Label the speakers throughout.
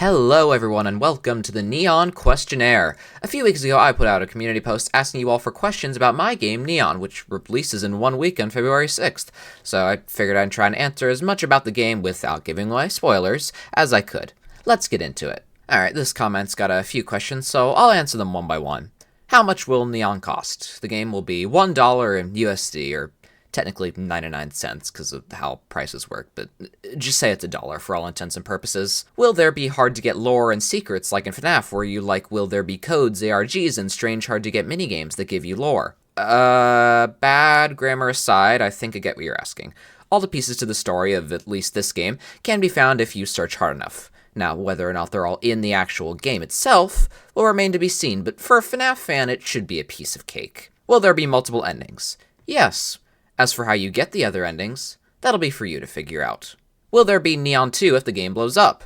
Speaker 1: Hello everyone and welcome to the Neon Questionnaire. A few weeks ago I put out a community post asking you all for questions about my game Neon, which releases in 1 week on February 6th, so I figured I'd try and answer as much about the game without giving away spoilers as I could. Let's get into it. Alright, this comment's got a few questions, so I'll answer them one by one. How much will Neon cost? The game will be $1 in USD, or technically 99 cents because of how prices work, but just say it's $1 for all intents and purposes. Will there be hard-to-get lore and secrets like in FNAF, where you will there be codes, ARGs, and strange hard-to-get minigames that give you lore? Bad grammar aside, I think I get what you're asking. All the pieces to the story of at least this game can be found if you search hard enough. Now, whether or not they're all in the actual game itself will remain to be seen, but for a FNAF fan, it should be a piece of cake. Will there be multiple endings? Yes. As for how you get the other endings, that'll be for you to figure out. Will there be Neon 2 if the game blows up?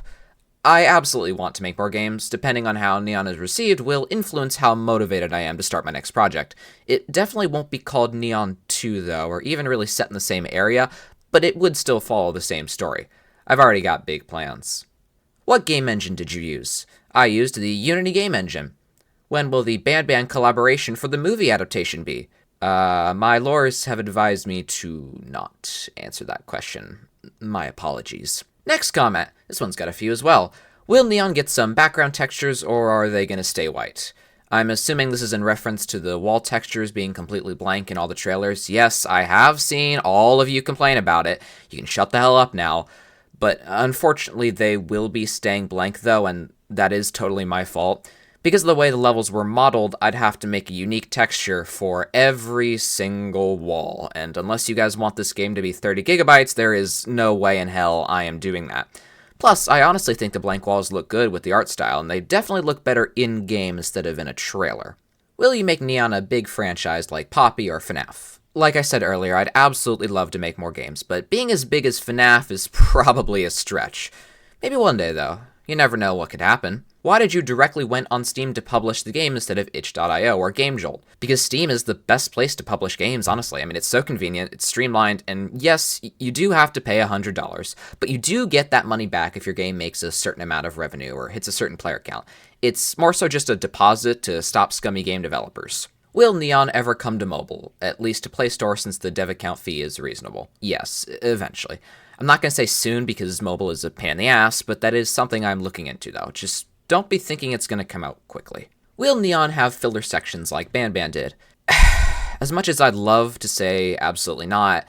Speaker 1: I absolutely want to make more games. Depending on how Neon is received will influence how motivated I am to start my next project. It definitely won't be called Neon 2 though, or even really set in the same area, but it would still follow the same story. I've already got big plans. What game engine did you use? I used the Unity game engine. When will the Banban collaboration for the movie adaptation be? My lawyers have advised me to not answer that question. My apologies. Next comment. This one's got a few as well. Will Neon get some background textures, or are they going to stay white? I'm assuming this is in reference to the wall textures being completely blank in all the trailers. Yes, I have seen all of you complain about it. You can shut the hell up now. But unfortunately, they will be staying blank though, and that is totally my fault. Because of the way the levels were modeled, I'd have to make a unique texture for every single wall, and unless you guys want this game to be 30 gigabytes, there is no way in hell I am doing that. Plus, I honestly think the blank walls look good with the art style, and they definitely look better in-game instead of in a trailer. Will you make Neon a big franchise like Poppy or FNAF? Like I said earlier, I'd absolutely love to make more games, but being as big as FNAF is probably a stretch. Maybe one day, though. You never know what could happen. Why did you directly went on Steam to publish the game instead of itch.io or GameJolt? Because Steam is the best place to publish games, honestly. I mean, it's so convenient, it's streamlined, and yes, you do have to pay $100, but you do get that money back if your game makes a certain amount of revenue or hits a certain player count. It's more so just a deposit to stop scummy game developers. Will Neon ever come to mobile, at least to Play Store since the dev account fee is reasonable? Yes, eventually. I'm not going to say soon because mobile is a pain in the ass, but that is something I'm looking into though. Just don't be thinking it's going to come out quickly. Will Neon have filler sections like Banban did? As much as I'd love to say absolutely not,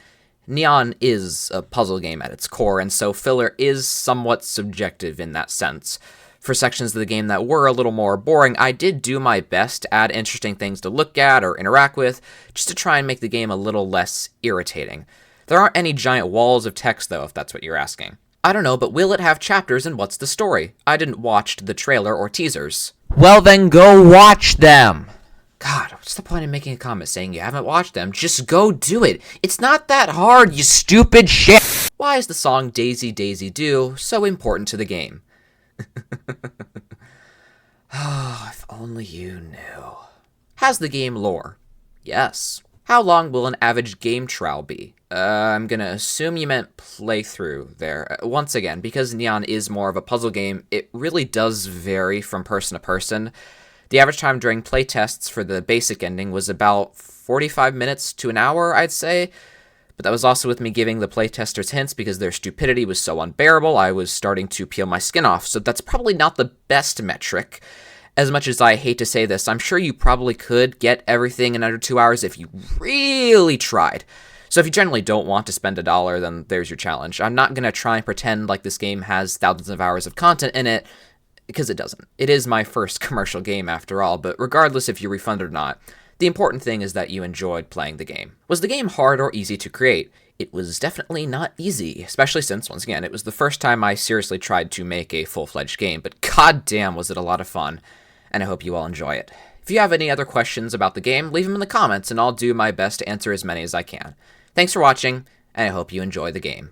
Speaker 1: Neon is a puzzle game at its core, and so filler is somewhat subjective in that sense. For sections of the game that were a little more boring, I did do my best to add interesting things to look at or interact with, just to try and make the game a little less irritating. There aren't any giant walls of text though, if that's what you're asking. I don't know, but will it have chapters and what's the story? I didn't watch the trailer or teasers.
Speaker 2: Well then go watch them!
Speaker 1: God, what's the point of making a comment saying you haven't watched them? Just go do it! It's not that hard, you stupid shit! Why is the song Daisy Daisy Do so important to the game? Oh, if only you knew. Has the game lore? Yes. How long will an average game trial be? I'm gonna assume you meant playthrough there. Once again, because Neon is more of a puzzle game, it really does vary from person to person. The average time during playtests for the basic ending was about 45 minutes to an hour, I'd say. But that was also with me giving the playtesters hints because their stupidity was so unbearable, I was starting to peel my skin off, so that's probably not the best metric. As much as I hate to say this, I'm sure you probably could get everything in under 2 hours if you really tried. So if you generally don't want to spend $1, then there's your challenge. I'm not going to try and pretend like this game has thousands of hours of content in it, because it doesn't. It is my first commercial game after all, but regardless if you refund or not, the important thing is that you enjoyed playing the game. Was the game hard or easy to create? It was definitely not easy, especially since, once again, it was the first time I seriously tried to make a full-fledged game, but goddamn was it a lot of fun, and I hope you all enjoy it. If you have any other questions about the game, leave them in the comments, and I'll do my best to answer as many as I can. Thanks for watching, and I hope you enjoy the game.